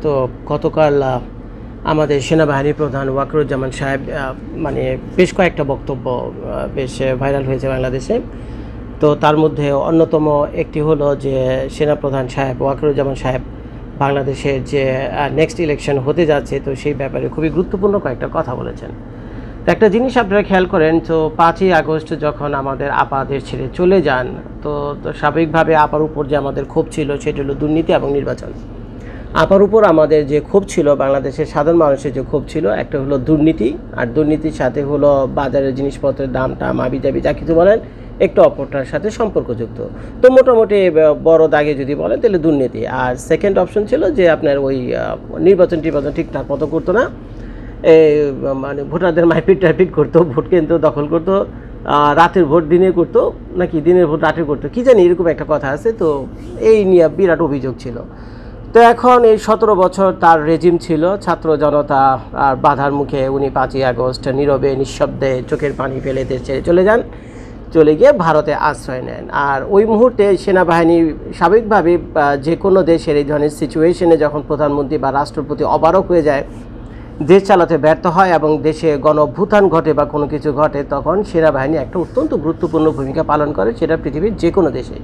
তো গতকাল আমাদের সেনাবাহিনী প্রধান ওয়াকারুজ্জামান সাহেব মানে বেশ কয়েকটা বক্তব্য বেশ ভাইরাল হয়েছে বাংলাদেশে। তো তার মধ্যে অন্যতম একটি হলো যে সেনাপ্রধান সাহেব ওয়াকারুজ্জামান সাহেব বাংলাদেশের যে নেক্সট ইলেকশন হতে যাচ্ছে তো সেই ব্যাপারে খুবই গুরুত্বপূর্ণ কয়েকটা কথা বলেছেন। তো একটা জিনিস আপনারা খেয়াল করেন, তো 5ই আগস্ট যখন আমাদের আপা দেশ ছেড়ে চলে যান তো স্বাভাবিকভাবে আপার উপর যে আমাদের ক্ষোভ ছিল সেটা হলো দুর্নীতি এবং নির্বাচন। আপার উপর আমাদের যে ক্ষোভ ছিল, বাংলাদেশের সাধারণ মানুষের যে ক্ষোভ ছিল, একটা হলো দুর্নীতি, আর দুর্নীতির সাথে হলো বাজারের জিনিসপত্রের দামটা মাবিজাবি যা কিছু বলেন একটু অপরটার সাথে সম্পর্কযুক্ত। তো মোটামুটি বড় দাগে যদি বলেন তাহলে দুর্নীতি। আর সেকেন্ড অপশন ছিল যে আপনার ওই নির্বাচন ঠিকঠাক মতো করতো না, মানে ভোটারদের মারপিট করতো, ভোট কিন্তু দখল করতো, রাতের ভোট দিনে করতো নাকি দিনের ভোট রাতে করতো কি জানি এরকম একটা কথা আছে। তো এই নিয়ে বিরাট অভিযোগ ছিল। তো এখন এই 17 বছর তার রেজিম ছিল, ছাত্র জনতা আর বাধার মুখে উনি 5ই আগস্ট নীরবে নিঃশব্দে চোখের পানি ফেলে দেশ ছেড়ে চলে গিয়ে ভারতে আশ্রয় নেন। আর ওই মুহূর্তে সেনাবাহিনী স্বাভাবিকভাবে যে কোনো দেশের এই ধরনের সিচুয়েশনে যখন প্রধানমন্ত্রী বা রাষ্ট্রপতি অপারগ হয়ে যায়, দেশ চালাতে ব্যর্থ হয় এবং দেশে গণ অভ্যুত্থান ঘটে বা কোনো কিছু ঘটে, তখন সেনাবাহিনী একটা অত্যন্ত গুরুত্বপূর্ণ ভূমিকা পালন করে, সেটা পৃথিবীর যে কোনো দেশে।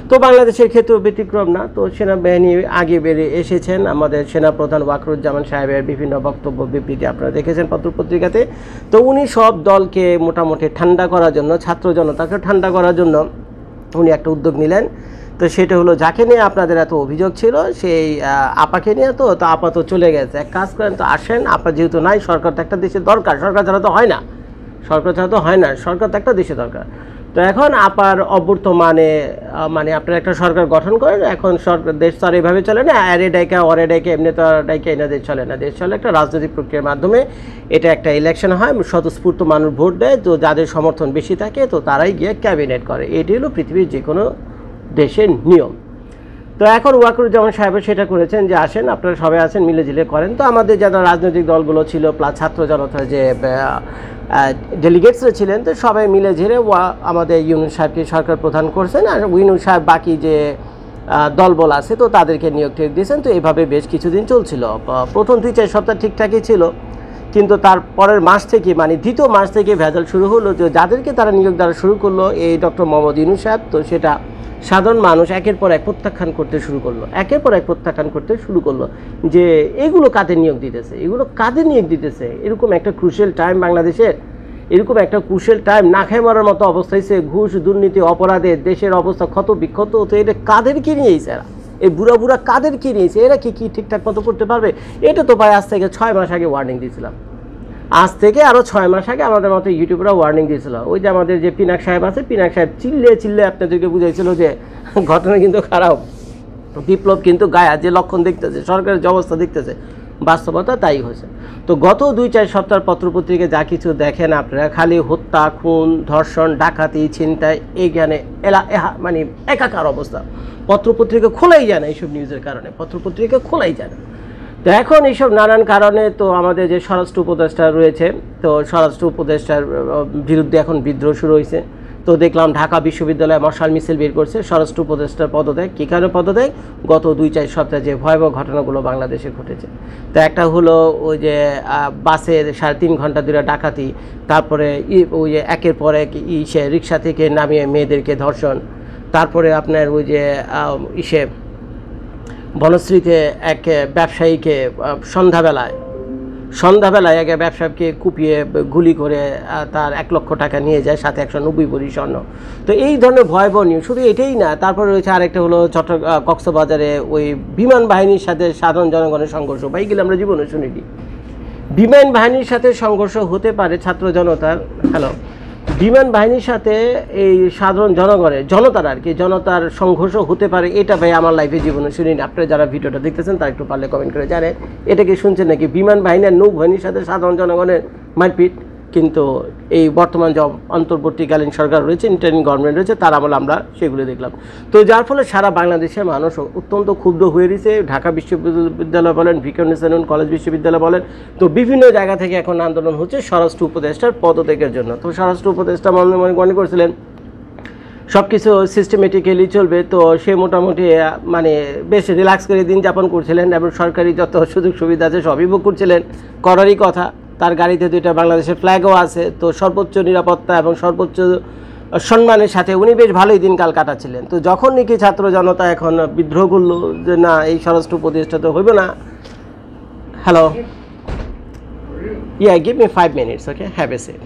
তো বাংলাদেশের ক্ষেত্রেও ব্যতিক্রম না। তো সেনাবাহিনী আগে বেরিয়ে এসেছেন। আমাদের সেনাপ্রধান ওয়াকারুজ্জামান সাহেবের বিভিন্ন বক্তব্য বিবৃতি আপনারা দেখেছেন পত্রপত্রিকাতে। তো উনি সব দলকে মোটামুটি ঠান্ডা করার জন্য, ছাত্র জনতাকে ঠান্ডা করার জন্য উনি একটা উদ্যোগ নিলেন। তো সেটা হলো, যাকে নিয়ে আপনাদের এত অভিযোগ ছিল সেই আপাকে নিয়ে, তো আপা তো চলে গেছে, এক কাজ করেন তো আসেন, আপা যেহেতু নাই, সরকার তো একটা দেশের দরকার, সরকার ছাড়া তো হয় না, সরকার তো একটা দেশে দরকার। তো এখন আপার অবর্তমানে মানে আপনারা একটা সরকার গঠন করেন। এখন সরকার দেশ তো আর এইভাবে চলে না, অরে ডাইকা এমনি তো ডাইকা এনে দেশ চলে না। দেশ চলে একটা রাজনৈতিক প্রক্রিয়ার মাধ্যমে। এটা একটা ইলেকশন হয়, স্বতঃস্ফূর্ত মানুষ ভোট দেয়, তো যাদের সমর্থন বেশি থাকে তো তারাই গিয়ে ক্যাবিনেট করে। এটি হলো পৃথিবীর যে কোনো দেশের নিয়ম। তো এখন ওয়াকারুজ্জামান সাহেব সেটা করেছেন যে আসেন আপনারা সবাই আছেন, মিলেঝিলে করেন। তো আমাদের যারা রাজনৈতিক দলগুলো ছিল প্লাস ছাত্র জনতার যে ডেলিগেটসরা ছিলেন, তো সবাই মিলে ঝেড়ে আমাদের ইউনূস সাহেবকে সরকার প্রধান করছেন, আর ইউনূস সাহেব বাকি যে দলবল আছে তো তাদেরকে নিয়োগ টেক দিয়েছেন। তো এইভাবে বেশ কিছুদিন চলছিল। প্রথম 2-4 সপ্তাহ ঠিকঠাকই ছিল, কিন্তু তার পরের মাস থেকে মানে দ্বিতীয় মাস থেকে ভেজাল শুরু হলো। যে যাদেরকে তারা নিয়োগ দেওয়া শুরু করলো এই ডক্টর মোহাম্মদ ইউনূস সাহেব, তো সেটা সাধারণ মানুষ একের পর এক প্রত্যাখ্যান করতে শুরু করলো যে এগুলো কাদের নিয়োগ দিতেছে। এরকম একটা ক্রুশিয়াল টাইম বাংলাদেশের, এরকম একটা ক্রুশিয়াল টাইম না খেয়ে মরার মতো অবস্থা হয়েছে। ঘুষ, দুর্নীতি, অপরাধে দেশের অবস্থা ক্ষত বিক্ষত হতো। এটা কাদেরকে নিয়েছে এরা, এই বুড়া কাদেরকে নিয়েছে, এরা কি ঠিকঠাক মতো করতে পারবে? এটা তো ভাই আজ থেকে 6 মাস আগে ওয়ার্নিং দিয়েছিলাম, আজ থেকে আরও 6 মাস আগে আমাদের মতো ইউটিউবরা ওয়ার্নিং দিয়েছিল। ওই যে আমাদের যে পিনাক সাহেব আছে, পিনাক সাহেব চিল্লে আপনাদেরকে বুঝাইছিল যে ঘটনা কিন্তু খারাপ, বিপ্লব কিন্তু গায়া যে লক্ষণ দেখতেছে, সরকারের যে অবস্থা দেখতেছে, বাস্তবতা তাই হয়েছে। তো গত 2-4 সপ্তাহ পত্রপত্রিকায় যা কিছু দেখেন আপনারা, খালি হত্যা, খুন, ধর্ষণ, ডাকাতি, ছিনতাই, এইখানে মানে একাকার অবস্থা। পত্রপত্রিকা খোলাই যায় না এইসব নিউজের কারণে, পত্রপত্রিকা খোলাই যায় না। তো এখন এইসব নানান কারণে তো আমাদের যে স্বরাষ্ট্র উপদেষ্টা রয়েছে, তো স্বরাষ্ট্র উপদেষ্টার বিরুদ্ধে এখন বিদ্রোহ শুরু হয়েছে। তো দেখলাম ঢাকা বিশ্ববিদ্যালয়ে মশাল মিছিল বের করছে স্বরাষ্ট্র উপদেষ্টার পদত্যাগ। কী কারণে পদত্যাগ? গত 2-4 সপ্তাহে যে ভয়াবহ ঘটনাগুলো বাংলাদেশে ঘটেছে। তো একটা হলো ওই যে বাসের 3.5 ঘন্টা ধরে ডাকাতি, তারপরে ওই যে একের পর এক রিক্সা থেকে নামিয়ে মেয়েদেরকে ধর্ষণ, তারপরে আপনার ওই যে বনশ্রীতে এক ব্যবসায়ীকে সন্ধ্যাবেলায় এক ব্যবসায়ীকে কুপিয়ে গুলি করে তার 1 লক্ষ টাকা নিয়ে যায়, সাথে 190 ভরি স্বর্ণ। তো এই ধরনের ভয়াবহ নিউজ। শুধু এটাই না, তারপরে রয়েছে আরেকটা হলো কক্সবাজারে ওই বিমান বাহিনীর সাথে সাধারণ জনগণের সংঘর্ষ। বা এইগুলো আমরা জীবনে শুনিনি। বিমান বাহিনীর সাথে সংঘর্ষ হতে পারে ছাত্র জনতার, বিমান বাহিনীর সাথে এই সাধারণ জনতার সংঘর্ষ হতে পারে, এটা ভাই আমার লাইফে জীবনে শুনিনি। আপনারা যারা ভিডিওটা দেখতেছেন তারা একটু পারলে কমেন্ট করে জানেন এটা কি শুনছেন নাকি? বিমান বাহিনী আর নৌবাহিনীর সাথে সাধারণ জনগণের মারপিট। কিন্তু এই বর্তমান যে অন্তর্বর্তীকালীন সরকার রয়েছে, ইন্টারিম গভর্নমেন্ট রয়েছে, তার আমলে আমরা সেগুলো দেখলাম। তো যার ফলে সারা বাংলাদেশের মানুষ অত্যন্ত ক্ষুব্ধ হয়ে রয়েছে। ঢাকা বিশ্ববিদ্যালয় বলেন, ভিকারুননিসা কলেজ বিশ্ববিদ্যালয় বলেন, তো বিভিন্ন জায়গা থেকে এখন আন্দোলন হচ্ছে স্বরাষ্ট্র উপদেষ্টার পদত্যাগের জন্য। তো স্বরাষ্ট্র উপদেষ্টা মনে করছিলেন সব কিছু সিস্টেমেটিক্যালি চলবে। তো সে মোটামুটি মানে বেশ রিল্যাক্স করে দিন যাপন করছিলেন এবং সরকারি যত সুযোগ সুবিধা আছে সবই ভোগ করছিলেন, করারই কথা। তার গাড়িতে 2টা বাংলাদেশের ফ্ল্যাগও আছে। তো সর্বোচ্চ নিরাপত্তা এবং সর্বোচ্চ সম্মানের সাথে উনি বেশ ভালোই দিনকাল কাটাচ্ছিলেন। তো যখন নাকি ছাত্র জনতা এখন বিদ্রোহ করলো যে না, এই স্বরাষ্ট্র উপদেষ্টা তো হইবে না। Hello, give me 5 minutes, okay, have a seat.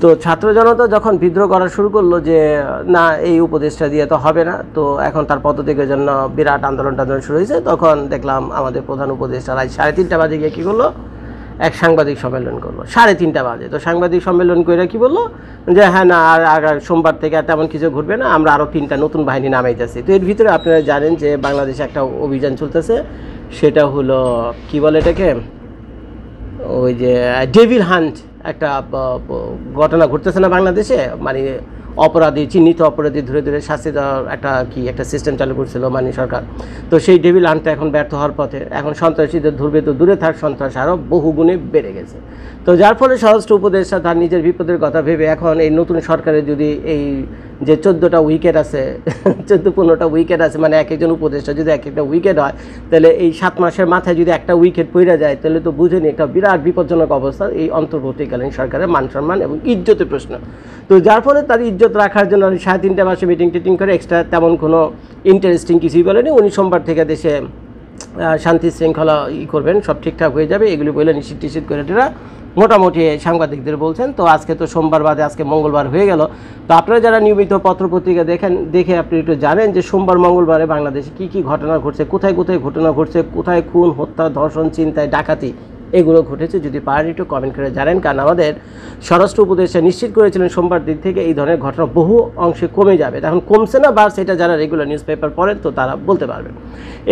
তো ছাত্র জনতা যখন বিদ্রোহ করা শুরু করলো যে না, এই উপদেষ্টা দিয়ে তো হবে না, তো এখন তার পদত্যাগের জন্য বিরাট আন্দোলন শুরু হয়েছে, তখন দেখলাম আমাদের প্রধান উপদেষ্টা রাত 3:30 বাজে গিয়ে কী করলো, এক সাংবাদিক সম্মেলন করলো 3:30 বাজে। তো সাংবাদিক সম্মেলন করে কি বললো যে হ্যাঁ না, আর সোমবার থেকে তেমন কিছু ঘটবে না, আমরা আরও 3টা নতুন বাহিনী নামাইতেছি। তো এর ভিতরে আপনারা জানেন যে বাংলাদেশে একটা অভিযান চলতেছে, সেটা হলো কি বলে এটাকে, ওই যে ডেভিল হান্ট একটা ঘটনা ঘটতেছে না বাংলাদেশে, মানে অপরাধী, চিহ্নিত অপরাধী ধরে ধরে শাস্তি দেওয়ার একটা সিস্টেম চালু করছিল মানে সরকার। তো সেই ডেভিল হান্টটা এখন ব্যর্থ হওয়ার পথে। এখন সন্ত্রাসীদের ধরবে তো দূরে থাক, সন্ত্রাস আরও বহুগুণে বেড়ে গেছে। তো যার ফলে স্বরাষ্ট্র উপদেষ্টা তার নিজের বিপদের কথা ভেবে এখন এই নতুন সরকারের যদি এই যে 14টা উইকেট আছে, 14-15টা উইকেট আছে, মানে এক একজন উপদেষ্টা যদি এক একটা উইকেট হয়, তাহলে এই 7 মাসের মাথায় যদি একটা উইকেট পড়ে যায়, তাহলে তো বুঝেনি একটা বিরাট বিপজ্জনক অবস্থা এই অন্তর্বর্তীকালীন সরকারের মান সম্মান এবং ইজ্জতের প্রশ্ন। তো যার ফলে তার ইজ্জত রাখার জন্য 3:30 মাসে মিটিং টিটিং করে এক্সট্রা তেমন কোনো ইন্টারেস্টিং কিছুই বলেনি। উনি সোমবার থেকে দেশে শান্তি শৃঙ্খলা করবেন, সব ঠিকঠাক হয়ে যাবে, এগুলি বলে নিশ্চিত করে এরা মোটামুটি সাংবাদিকদের বলছেন। তো আজকে তো সোমবার বাদে আজকে মঙ্গলবার হয়ে গেল। তো আপনারা যারা নিয়মিত পত্রপত্রিকা দেখে আপনি একটু জানেন যে সোমবার মঙ্গলবারে বাংলাদেশে কী ঘটনা ঘটছে, কোথায় ঘটনা ঘটছে, কোথায় খুন, হত্যা, ধর্ষণ, ছিনতাই, ডাকাতি এগুলো ঘটেছে। যদি পারেন একটু কমেন্ট করে জানেন, কারণ আমাদের স্বরাষ্ট্র উপদেষ্টা নিশ্চিত করেছিলেন সোমবার দিন থেকে এই ধরনের ঘটনা বহু অংশে কমে যাবে। এখন কমছে না বা সেটা যারা রেগুলার নিউজ পেপার পড়েন তো তারা বলতে পারবেন।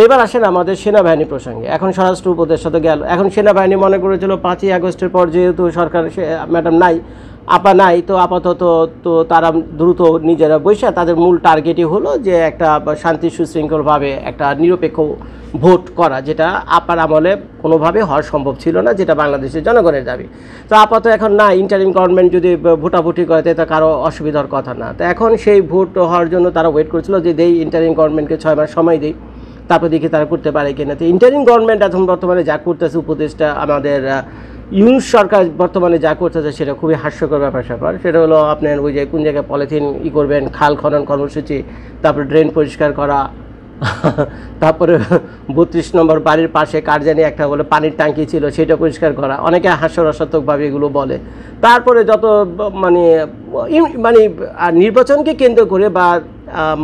এবার আসেন আমাদের সেনাবাহিনী প্রসঙ্গে। এখন স্বরাষ্ট্র উপদেষ্টা তো গেল, এখন সেনাবাহিনী মনে করেছিল 5ই আগস্টের পর যেহেতু সরকার ম্যাডাম নাই, আপা নাই, তো আপাতত তো তারা দ্রুত নিজেরা বসে তাদের মূল টার্গেটই হলো যে একটা শান্তি সুশৃঙ্খলভাবে একটা নিরপেক্ষ ভোট করা, যেটা আপার আমলে কোনোভাবে হওয়া সম্ভব ছিল না, যেটা বাংলাদেশের জনগণের দাবি। তো আপাতত এখন না, ইন্টারিম গভর্নমেন্ট যদি ভোটাভুটি করে তো কারো অসুবিধার কথা না। তো এখন সেই ভোট হওয়ার জন্য তারা ওয়েট করছিল যে ইন্টারিম গভর্নমেন্টকে 6 মাস সময় দিই, তারপর দেখি তারা করতে পারে কিনা। তো ইন্টারিম গভর্নমেন্ট এখন বর্তমানে যা করতেছে উপদেষ্টা আমাদের ইউনুস সরকার বর্তমানে যা করতেছে সেটা খুবই হাস্যকর ব্যাপার। সেটা হলো আপনার ওই যে কোন জায়গায় পলিথিন করবেন, খাল খনন কর্মসূচি, তারপর ড্রেন পরিষ্কার করা, তারপরে 32 নম্বর বাড়ির পাশে কার জানি একটা বলে পানির ট্যাঙ্কি ছিল সেটা পরিষ্কার করা, অনেকে হাস্যরসাত্মকভাবে এগুলো বলে। তারপরে যত মানে নির্বাচনকে কেন্দ্র করে বা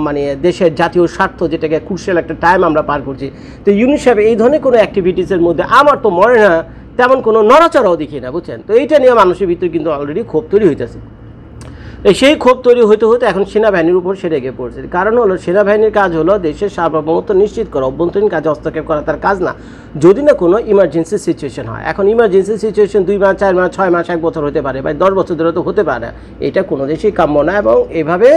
মানে দেশের জাতীয় স্বার্থ, যেটাকে ক্রুশিয়াল একটা টাইম আমরা পার করছি, তো ইউনুস সাহেব এই ধরনের কোনো অ্যাক্টিভিটিসের মধ্যে আমার তো মনে না তেমন কোনো নড়াচড়াও দেখি না, বুঝছেন। তো এইটা নিয়ে মানুষের ভিতরে কিন্তু অলরেডি ক্ষোভ তৈরি হইতেছে। সেই ক্ষোভ তৈরি হতে হতে এখন সেনাবাহিনীর উপর সে রেগে পড়ছে। কারণ হলো সেনাবাহিনীর কাজ হলো দেশের সার্বভৌমত্ব নিশ্চিত করা, অভ্যন্তরীণ কাজে হস্তক্ষেপ করা তার কাজ না, যদি না কোনো ইমার্জেন্সি সিচুয়েশন হয়। এখন ইমার্জেন্সি সিচুয়েশন 2 মাস, 4 মাস, 6 মাস, 1 বছর হতে পারে, বা 10 বছর ধরে তো হতে পারে। এটা কোনো দেশেই কাম্য না। এবং এভাবে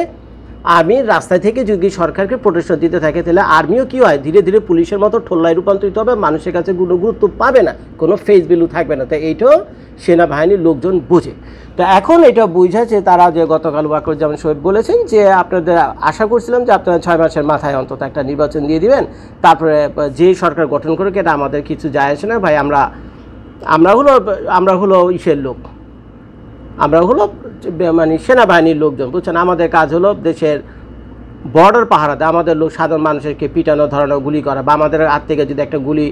আর্মির রাস্তায় থেকে যদি সরকারকে প্রোটেকশন দিতে থাকে, তাহলে আর্মিও কী হয়, ধীরে ধীরে পুলিশের মতো ঠোল্লায় রূপান্তরিত হবে, মানুষের কাছে কোনো গুরুত্ব পাবে না, কোনো ফেস ভ্যালু থাকবে না। তাই এইটাও সেনাবাহিনীর লোকজন বুঝে। তো এখন এটা বুঝাচ্ছে তারা, যে গতকাল ওয়াকরুজ্জামান শহীদ বলেছেন যে আপনাদের আশা করছিলাম যে আপনারা 6 মাসের মাথায় অন্তত একটা নির্বাচন দিয়ে দিবেন, তারপরে যে সরকার গঠন করুক এটা আমাদের কিছু যায় আসে না ভাই, আমরা হলো ইসের লোক, আমরা হলো মানে সেনাবাহিনীর লোকজন, বুঝছেন। আমাদের কাজ হলো দেশের বর্ডার পাহারা দেয়, আমাদের লোক সাধারণ মানুষকে পিটানো, ধরানো, গুলি করা, বা আমাদের হাত থেকে যদি একটা গুলি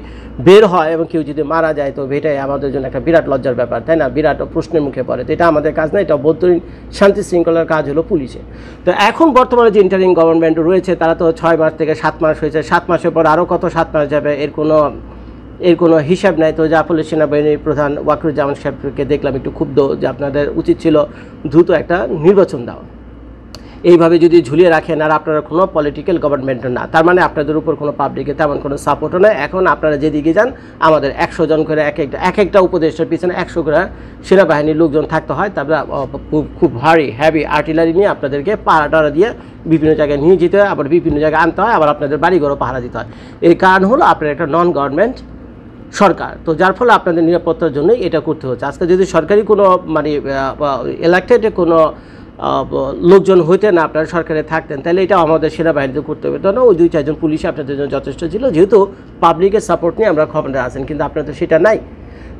বের হয় এবং কেউ যদি মারা যায়, তো এটাই আমাদের জন্য একটা বিরাট লজ্জার ব্যাপার, তাই না, বিরাট প্রশ্নের মুখে পড়ে। তো এটা আমাদের কাজ না, এটা অভ্যন্তরীণ শান্তি শৃঙ্খলার কাজ হলো পুলিশে। তো এখন বর্তমানে যে ইন্টারিম গভর্নমেন্ট রয়েছে তারা তো 6 মাস থেকে 7 মাস হয়েছে, 7 মাসের পর আরও কত 7 মাস যাবে এর কোনো হিসাব নাই। তো যা ফলে সেনাবাহিনীর প্রধান ওয়াকরুজ্জামান সাহেবকে দেখলাম একটু ক্ষুব্ধ, যে আপনাদের উচিত ছিল দ্রুত একটা নির্বাচন দেওয়া। এইভাবে যদি ঝুলিয়ে রাখেন আর আপনারা কোনো পলিটিক্যাল গভর্নমেন্টও না, তার মানে আপনাদের উপর কোনো পাবলিকের তেমন কোনো সাপোর্টও নয়। এখন আপনারা যেদিকে যান আমাদের 100 জন করে এক একটা উপদেষ্টার পিছনে 100 করে সেনাবাহিনীর লোকজন থাকতে হয়, তারপরে খুব হেভি আর্টিলারি নিয়ে আপনাদেরকে পাহারা দিয়ে বিভিন্ন জায়গায় নিয়ে যেতে হয়, আবার বিভিন্ন জায়গায় আনতে হয়, আবার আপনাদের বাড়িঘরও পাহারা দিতে হয়। এর কারণ হলো আপনার একটা নন গভর্নমেন্ট সরকার, তো যার ফলে আপনাদের নিরাপত্তার জন্যই এটা করতে হচ্ছে। আজকে যদি সরকারি কোনো মানে ইলেক্টেড কোনো লোকজন হইতেন না, আপনারা সরকারে থাকতেন, তাহলে এটা আমাদের সেনাবাহিনীতে করতে হবে তো না। ওই 2-4 জন পুলিশ আপনাদের জন্য যথেষ্ট ছিল, যেহেতু পাবলিকের সাপোর্ট নিয়ে আমরা ক্ষমতায় আছেন, কিন্তু আপনার তো সেটা নাই।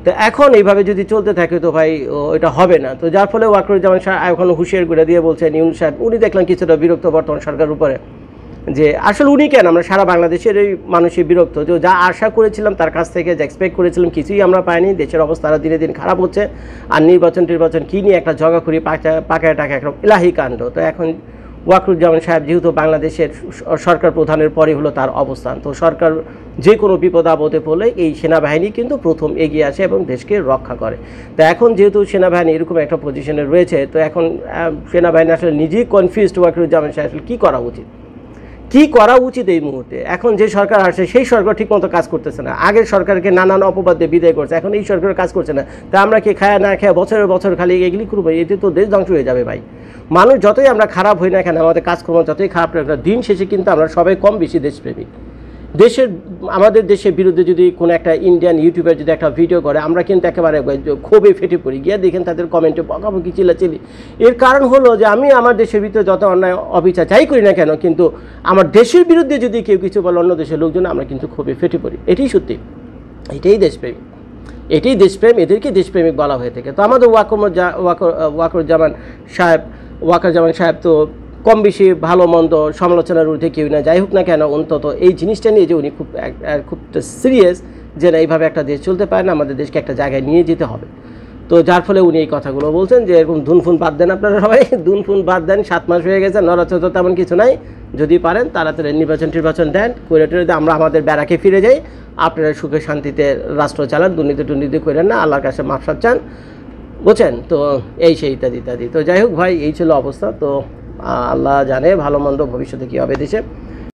তো এখন এইভাবে যদি চলতে থাকে তো ভাই এটা হবে না। তো যার ফলে ওয়াকরুজ্জামান সাহেব এখন হুঁশিয়ার করে দিয়ে বলছেন, ইউনূস সাহেব উনি দেখলাম কিছুটা বিরক্ত বর্তমান সরকারের উপরে, যে আসলে উনি কেন, আমরা সারা বাংলাদেশের এই মানুষই বিরক্ত, যে যা আশা করেছিলাম তার কাছ থেকে, যা এক্সপেক্ট করেছিলাম কিছুই আমরা পাইনি। দেশের অবস্থা আরও দিনে দিন খারাপ হচ্ছে, আর নির্বাচন কী নিয়ে একটা জগাখুরি পাকায় টাকা একটা ইলাহি কাণ্ড। তো এখন ওয়াকরুজ্জামান সাহেব যেহেতু বাংলাদেশের সরকার প্রধানের পরে হলো তার অবস্থান, তো সরকার যে কোনো বিপদ আপদে পড়লে এই সেনাবাহিনী কিন্তু প্রথম এগিয়ে আসে এবং দেশকে রক্ষা করে। তো এখন যেহেতু সেনাবাহিনী এরকম একটা পজিশনে রয়েছে, তো এখন সেনাবাহিনী আসলে নিজেই কনফিউজড ওয়াকরুজ্জামান সাহেব আসলে কী করা উচিত এই মুহূর্তে। এখন যে সরকার আসে সেই সরকার ঠিকমতো কাজ করতেছে না, আগের সরকারকে নানান অপবাদ দিয়ে বিদায় করছে, এখন এই সরকার কাজ করছে না। তা আমরা কি খায় না খায় বছরের বছর খালি এগুলি করবো? এতে তো দেশ ধ্বংস হয়ে যাবে ভাই। মানুষ যতই আমরা খারাপ হই না কেন, আমাদের কাজকর্ম যতই খারাপ না, দিন শেষে কিন্তু আমরা সবাই কম বেশি দেশপ্রেমিক। আমাদের দেশের বিরুদ্ধে যদি কোনো একটা ইন্ডিয়ান ইউটিউবার যদি একটা ভিডিও করে, আমরা কিন্তু একেবারে ক্ষোভে ফেটে পড়ি, গিয়ে দেখেন তাদের কমেন্টে বকাবকি চিল্লাচিল্লি। এর কারণ হলো যে আমি আমার দেশের ভিতরে যত অন্যায় অবিচার যাই করি না কেন, কিন্তু আমার দেশের বিরুদ্ধে যদি কেউ কিছু বলে অন্য দেশের লোকজন, আমরা কিন্তু ক্ষোভে ফেটে পড়ি। এটাই সত্যি, এটাই দেশপ্রেম, এদেরকে দেশপ্রেমিক বলা হয়ে থাকে। তো আমাদের ওয়াকরুজ্জামান সাহেব তো কম বেশি ভালো মন্দ সমালোচনার ঊর্ধ্বে কেউ না, যাই হোক না কেন, অন্তত এই জিনিসটা নিয়ে যে উনি খুব সিরিয়াস, যে না এইভাবে একটা দেশ চলতে পারে না, আমাদের দেশকে একটা জায়গায় নিয়ে যেতে হবে। তো যার ফলে উনি এই কথাগুলো বলছেন যে এরকম ধুনফুন বাদ দেন, আপনারা সবাই ধুনফুন বাদ দেন, 7 মাস হয়ে গেছে, নড়াচড়া তো তেমন কিছু নাই, যদি পারেন তাড়াতাড়ি নির্বাচন দেন, করে আমরা আমাদের ব্যারাকে ফিরে যাই, আপনারা সুখে শান্তিতে রাষ্ট্র চালান, দুর্নীতি করেন না, আল্লাহর কাছে মাফ চান, বুঝছেন? তো এই সেই ইত্যাদি। তো যাই হোক ভাই, এই ছিল অবস্থা। তো আল্লাহ জানে ভালো মন্দ ভবিষ্যতে কী হবে দেশে।